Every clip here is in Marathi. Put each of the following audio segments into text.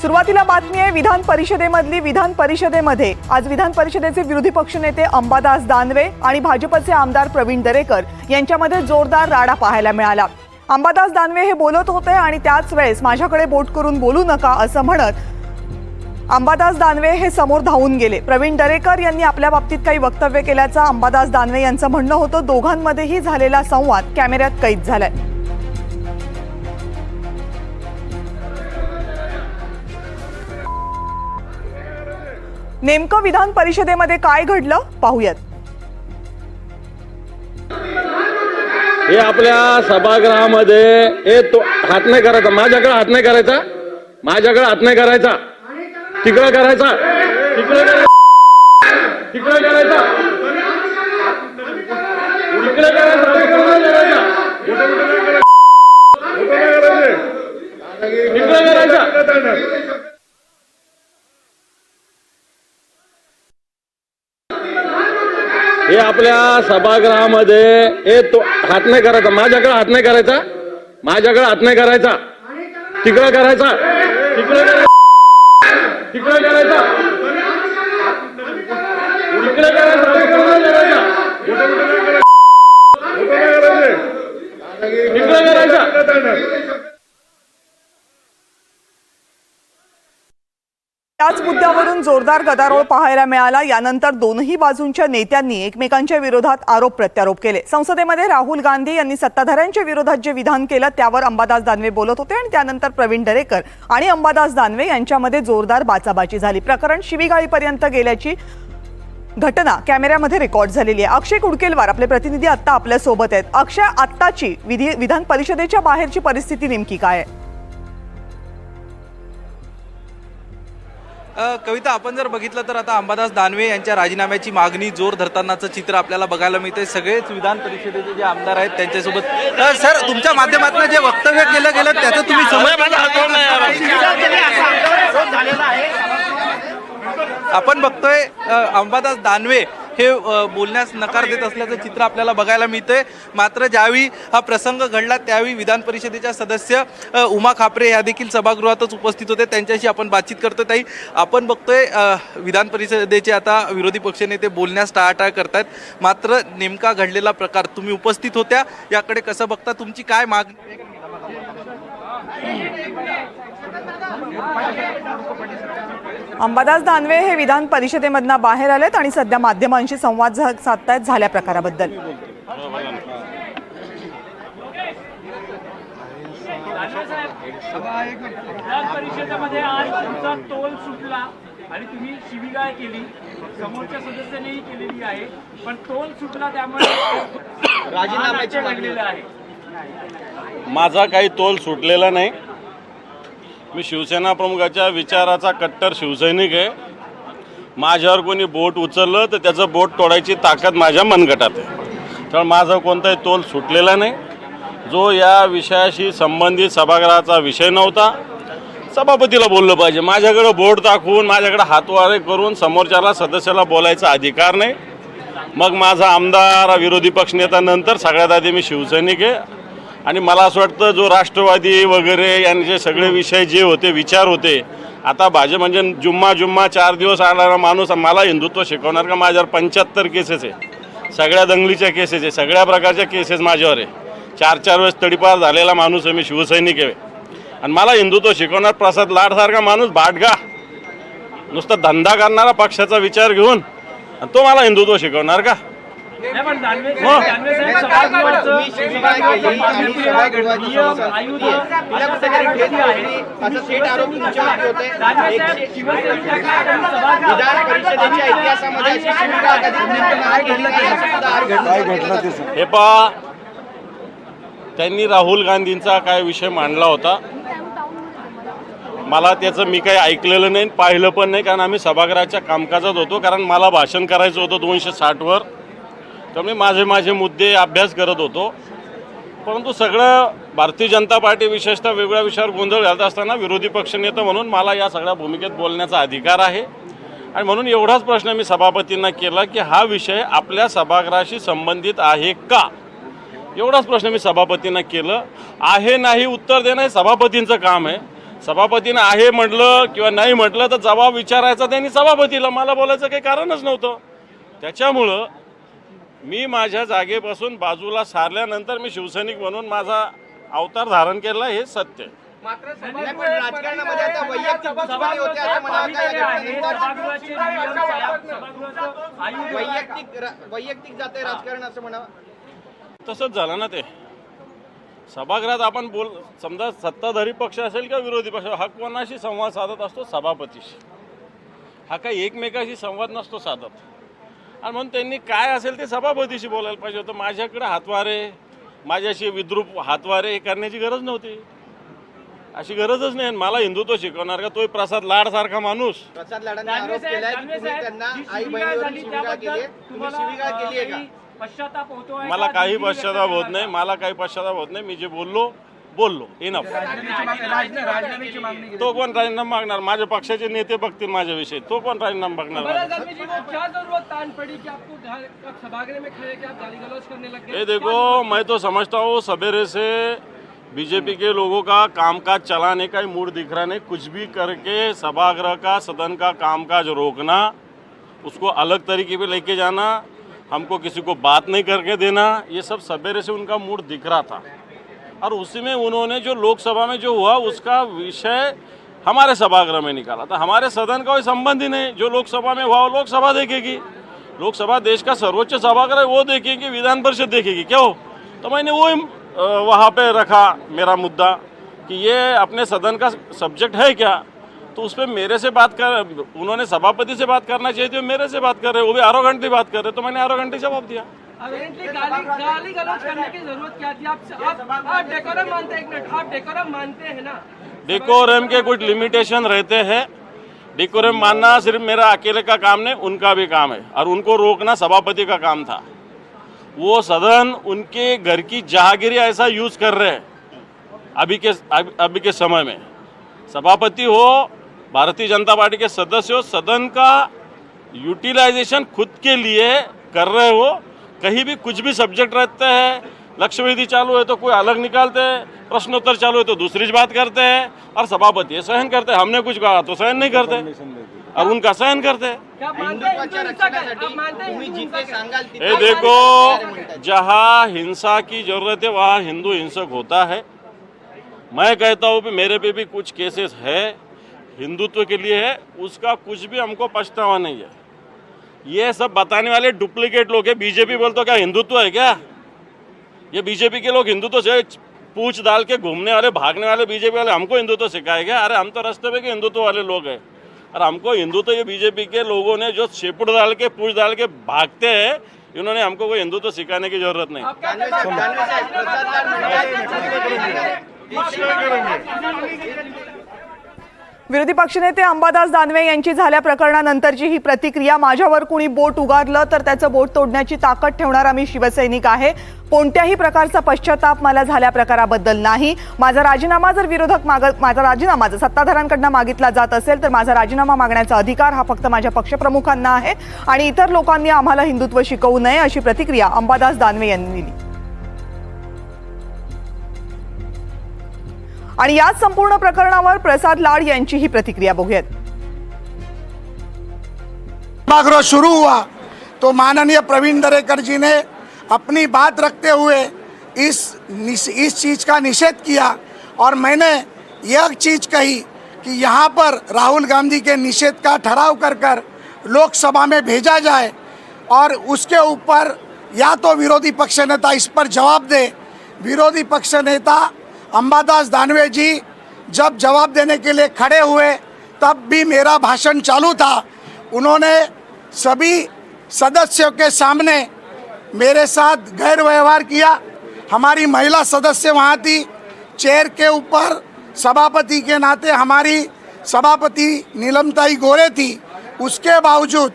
सुरुवातीला बातमी आहे विधान परिषदेमधली। विधान परिषदेमध्ये आज विधान परिषदेचे विरोधी पक्षनेते अंबादास दानवे आणि भाजपचे आमदार प्रवीण दरेकर यांच्यामध्ये जोरदार राडा पाहायला मिळाला। अंबादास दानवे हे बोलत होते आणि त्याच वेळेस माझ्याकडे बोट करून बोलू नका असं म्हणत अंबादास दानवे हे समोर धावून गेले। प्रवीण दरेकर यांनी आपल्या बाबतीत काही वक्तव्य केल्याचं अंबादास दानवे यांचं म्हणणं होतं। दोघांमध्येही झालेला संवाद कॅमेऱ्यात कैद झालाय। नेमकं विधान परिषदेमध्ये काय घडलं पाहूयात। हे आपल्या सभागृहामध्ये तो हात नाही करायचा, माझ्याकडे हात नाही करायचा, माझ्याकडे हात नाही करायचा, तिकडे करायचा, तिकडे करायचा, तिकडे करायचा, तिकडे करायचा। हे आपल्या सभागृहामध्ये तो हात नाही करायचा, माझ्याकडे हात नाही करायचा, माझ्याकडे हात नाही करायचा, तिकडे करायचा, तिकडे तिकडे करायचा, तिकडे करायचा, तिकडे करायचा। त्याच मुद्द्यावरून जोरदार गदारोळ पाहायला मिळाला। यानंतर दोनही बाजूंच्या नेत्यांनी एकमेकांच्या विरोधात आरोप प्रत्यारोप केले। संसदेमध्ये राहुल गांधी यांनी सत्ताधाऱ्यांच्या विरोधात जे विधान केलं त्यावर अंबादास दानवे बोलत होते आणि त्यानंतर प्रवीण दरेकर आणि अंबादास दानवे यांच्यामध्ये जोरदार बाचाबाची झाली। प्रकरण शिवीगाळीपर्यंत गेल्याची घटना कॅमेऱ्यामध्ये रेकॉर्ड झालेली आहे। अक्षय कुडकेलवार आपले प्रतिनिधी आता आपल्या सोबत आहेत। अक्षय, आत्ताची विधान परिषदेच्या बाहेरची परिस्थिती नेमकी काय आहे? कविता, आपण जर बघितलं तर आता अंबादास दानवे यांच्या राजीनाम्याची मागणी जोर धरतानाचं चित्र आपल्याला बघायला मिळतंय। सगळेच विधान परिषदेचे जे आमदार आहेत त्यांच्यासोबत सर, तुमच्या माध्यमातून जे वक्तव्य केलं गेलं त्याचं तुम्ही आपण बघतोय अंबादास दानवे हे बोलण्यास नकार देत असल्याचं चित्र आपल्याला बघायला मिळतंय। मात्र ज्यावेळी हा प्रसंग घडला त्यावेळी विधान परिषदेच्या सदस्य उमा खापरे या देखील सभागृहातच उपस्थित होते। त्यांच्याशी आपण बातचीत करतोय। ताई, आपण बघतोय विधान परिषदेचे आता विरोधी पक्षनेते बोलण्यास टाळाटाळ करतायत, मात्र नेमका घडलेला प्रकार तुम्ही उपस्थित होत्या, याकडे कसं बघता? तुमची काय मागणी? अंबादास दानवे हे विधान परिषदेमधनं बाहेर आलेत आणि सध्या माध्यमांशी संवाद साधतायत झाल्या प्रकाराबद्दल। विधान परिषदेमध्ये आज तुमचा तोल सुटला आणि तुम्ही शिवीगाळ केली, समोरच्या सदस्यांनीही केलेली आहे, पण तोल सुटला त्यामुळे राजीनाम्याचे लागलेलं आहे। माझा काही तोल सुटलेला नाही। मी शिवसेना प्रमुखाच्या विचाराचा कट्टर शिवसैनिक आहे। माझ्यावर कोणी बोट उचललं तर त्याचं बोट तोडायची ताकद माझ्या मनगटात आहे। तर माझा कोणताही तोल सुटलेला नाही। जो या विषयाशी संबंधित सभागृहाचा विषय नव्हता, सभापतीला बोललं पाहिजे। माझ्याकडे बोट दाखवून, माझ्याकडे हातवारे करून समोरच्याला सदस्याला बोलायचा अधिकार नाही। मग माझा आमदार, विरोधी पक्षनेता, नंतर सगळ्यात आधी मी शिवसैनिक आहे। आणि मला असं वाटतं जो राष्ट्रवादी वगैरे यांचे सगळे विषय जे होते, विचार होते, आता भाजप म्हणजे जुम्मा 4 दिवस आणारा माणूस मला हिंदुत्व शिकवणार का? माझ्यावर 75 केसेस आहे, सगळ्या दंगलीच्या केसेस आहे, सगळ्या प्रकारच्या केसेस माझ्यावर आहे। 4 वेळेस तडीपार झालेला माणूस आहे, मी शिवसैनिक आहे। आणि मला हिंदुत्व शिकवणार प्रसाद लाडसारखा माणूस, भाटगा, नुसता धंदा करणारा पक्षाचा विचार घेऊन, आणि तो मला हिंदुत्व शिकवणार का? हे पहा, त्यांनी राहुल गांधींचा काय विषय मांडला होता, मला त्याचं मी काही ऐकलेलं नाही, पाहिलं पण नाही, कारण आम्ही सभागृहाच्या कामकाजात होतो। कारण मला भाषण करायचं होतं 260 वर, तर मी माझे मुद्दे अभ्यास करत होतो। परंतु सगळं भारतीय जनता पार्टी विशेषतः वेगवेगळ्या विषयावर गोंधळ घालत असताना विरोधी पक्षनेता म्हणून मला या सगळ्या भूमिकेत बोलण्याचा अधिकार आहे। आणि म्हणून एवढाच प्रश्न मी सभापतींना केला की हा विषय आपल्या सभागृहाशी संबंधित आहे का? एवढाच प्रश्न मी सभापतींना केलं आहे। नाही उत्तर देणं हे सभापतींचं काम आहे। सभापतीनं आहे म्हटलं किंवा नाही म्हटलं तर जबाब विचारायचा त्यांनी सभापतीला, मला बोलायचं काही कारणच नव्हतं. त्याच्यामुळं मी माझ्या जागेपासून बाजूला सारल्यानंतर मी शिवसैनिक म्हणून माझा अवतार धारण केला, हे सत्य. मात्र नाही, पण राजकारणामध्ये आता वैयक्तिक दुश्मनी होते असं म्हणावं का या घटनेनंतर? वैयक्तिक जाते राजकारण असं म्हणावं. तसंच झालं ना ते. सभागृहात आपण समजा सत्ताधारी पक्ष असेल किंवा विरोधी पक्ष, हा कोणाशी संवाद साधत असतो? सभापतीशी. हा काही एकमेकाशी संवाद नसतो साधत. आणि म्हणून त्यांनी काय असेल ते सभापतीशी बोलायला पाहिजे होतं. माझ्याकडे हातवारे, माझ्याशी विद्रूप हातवारे हे करण्याची गरज नव्हती. अशी गरजच नाही. मला हिंदुत्व शिकवणार का? तोही प्रसाद लाड सारखा माणूस. प्रसाद लाडांनी आरोप केलाय की तुम्ही त्यांना आई बहिणीवर शिवीगाळ केली, तुम्ही शिवीगाळ केली आहे का? पश्चाताप होतोय? मला काही पश्चाताप होत नाही. मला काही पश्चाताप होत नाही. मी जे बोललो इनफ. तो कोण राजीनामा मागणार? माझ्या पक्षाचे नेते बघतील माझ्याविषयी. तो कोण राजीनामा मागणार? ये देखो, मैं तो समझता हूँ सवेरे से बीजेपी के लोगों का कामकाज चलाने का ही मूड दिख रहा नहीं. कुछ भी करके सभागृह का, सदन का कामकाज रोकना, उसको अलग तरीके पे लेके जाना, हमको किसी को बात नहीं करके देना, ये सब सवेरे से उनका मूड दिख रहा था. और उसी में उन्होंने जो लोकसभा में जो हुआ उसका विषय हमारे सभागृह में निकाला था. हमारे सदन का कोई संबंध ही नहीं. जो लोकसभा में हुआ वो लोकसभा देखेगी. लोकसभा देश का सर्वोच्च सभागृह, वो देखेगी. विधान परिषद देखेगी. क्या हो? तो मैंने वो वहाँ पे रखा मेरा मुद्दा कि ये अपने सदन का सब्जेक्ट है क्या. तो उस पर मेरे से बात कर, उन्होंने सभापति से बात करना चाहिए थी, मेरे से बात कर रहे, वो भी आरोगेंटली बात कर रहे. तो मैंने आरोगेंटली जवाब दिया. गाली गलौज करने की जरूरत क्या थी? आप डेकोरम मानते हैं? एक मिनट, आप डेकोरम मानते हैं ना? डेकोरम के कुछ लिमिटेशन रहते हैं. डेकोरम मानना सिर्फ मेरा अकेले का काम नहीं, उनका भी काम है. और उनको रोकना सभापति का काम था. वो सदन उनके घर की जहागिरी ऐसा यूज कर रहे हैं अभी के समय में. सभापति हो, भारतीय जनता पार्टी के सदस्य हो, सदन का यूटिलाइजेशन खुद के लिए कर रहे हो. कहीं भी कुछ भी सब्जेक्ट रहते हैं, लक्ष्यवेधी चालू है तो कोई अलग निकालते हैं, प्रश्नोत्तर चालू है तो दूसरी बात करते हैं, और सभापति ये सहन करते हैं. हमने कुछ कहा तो सहन नहीं करते, और उनका सहन करते हैं. हिंदुत्वाच्या रक्षणासाठी तुम्ही जिथे सांगाल तिथे ये देखो, जहाँ हिंसा की जरूरत है वहाँ हिंदू हिंसक होता है. मैं कहता हूँ कि मेरे पे भी कुछ केसेस है, हिंदुत्व के लिए है, उसका कुछ भी हमको पछतावा नहीं है. ये सब बताने वाले डुप्लीकेट लोग हैं. बीजेपी बोलते क्या हिंदुत्व है क्या? ये बीजेपी के लोग हिंदुत्व से पूछ डाल के घूमने वाले, भागने वाले बीजेपी वाले हमको हिंदुत्व सिखाए क्या? अरे हम तो रास्ते पे के हिंदुत्व वाले लोग हैं. और हमको हिंदुत्व ये बीजेपी के लोगों ने जो शेपुड़ डाल के, पूछ डाल के भागते हैं, इन्होंने हमको कोई हिंदुत्व सिखाने की जरूरत नहीं. विरोधी पक्षनेते अंबादास दानवे यांची झाल्या प्रकरणानंतरची ही प्रतिक्रिया. माझ्यावर कुणी बोट उगारलं तर त्याचं बोट तोडण्याची ताकद ठेवणारा मी शिवसैनिक आहे. कोणत्याही प्रकारचा पश्चाताप मला झाल्या प्रकाराबद्दल नाही. माझा राजीनामा जर सत्ताधाऱ्यांकडनं मागितला जात असेल तर माझा राजीनामा मागण्याचा अधिकार हा फक्त माझ्या पक्षप्रमुखांना आहे आणि इतर लोकांनी आम्हाला हिंदुत्व शिकवू नये, अशी प्रतिक्रिया अंबादास दानवे यांनी दिली. आणि याच संपूर्ण प्रकरणावर प्रसाद लाड यांची ही प्रतिक्रिया बघूयात. सभागृह शुरू हुआ तो माननीय प्रवीण दरेकर जी ने अपनी बात रखते हुए इस चीज़ का निषेध किया, और मैंने यह चीज़ कही कि यहाँ पर राहुल गांधी के निषेध का ठहराव कर लोकसभा में भेजा जाए, और उसके ऊपर या तो विरोधी पक्ष नेता इस पर जवाब दे. विरोधी पक्ष नेता अंबादास दानवे जी जब जवाब देने के लिए खड़े हुए तब भी मेरा भाषण चालू था. उन्होंने सभी सदस्यों के सामने मेरे साथ गैर व्यवहार किया. हमारी महिला सदस्य वहाँ थी. चेयर के ऊपर सभापति के नाते हमारी सभापति नीलमताई गोरे थी. उसके बावजूद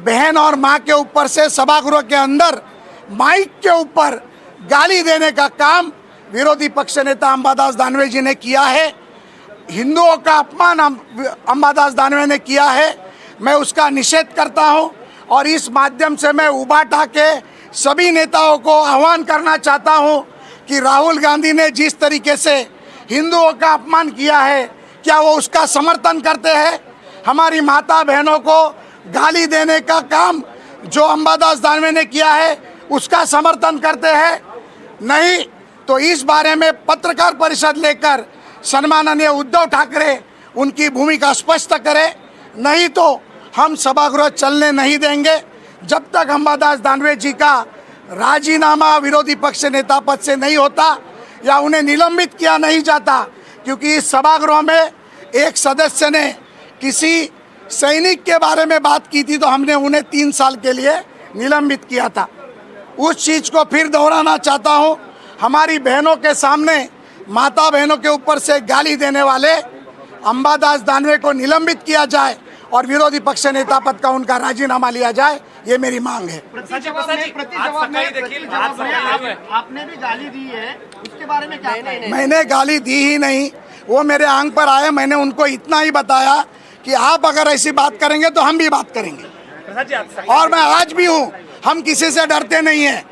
बहन और माँ के ऊपर से सभागृह के अंदर माइक के ऊपर गाली देने का काम विरोधी पक्ष नेता अंबादास दानवे जी ने किया है. हिंदुओं का अपमान अंबादास दानवे ने किया है. मैं उसका निषेध करता हूं, और इस माध्यम से मैं उबाटा के सभी नेताओं को आह्वान करना चाहता हूं कि राहुल गांधी ने जिस तरीके से हिंदुओं का अपमान किया है, क्या वो उसका समर्थन करते हैं? हमारी माता बहनों को गाली देने का काम जो अंबादास दानवे ने किया है उसका समर्थन करते हैं? नहीं। तो इस बारे में पत्रकार परिषद लेकर सम्माननीय उद्धव ठाकरे उनकी भूमिका स्पष्ट करें, नहीं तो हम सभागृह चलने नहीं देंगे जब तक अंबादास दानवे जी का राजीनामा विरोधी पक्ष नेता पद से नहीं होता या उन्हें निलंबित किया नहीं जाता। क्योंकि इस सभागृह में एक सदस्य ने किसी सैनिक के बारे में बात की थी तो हमने उन्हें 3 साल के लिए निलंबित किया था। उस चीज़ को फिर दोहराना चाहता हूँ। हमारी बहनों के सामने माता बहनों के ऊपर से गाली देने वाले अंबादास दानवे को निलंबित किया जाए और विरोधी पक्ष नेता पद का उनका राजीनामा लिया जाए, ये मेरी मांग है। आपने भी गाली दी है, उसके बारे में क्या कहेंगे? मैंने गाली दी ही नहीं, वो मेरे आंग पर आए। मैंने उनको इतना ही बताया कि आप अगर ऐसी बात करेंगे तो हम भी बात करेंगे, और मैं आज भी हूँ। हम किसी से डरते नहीं हैं।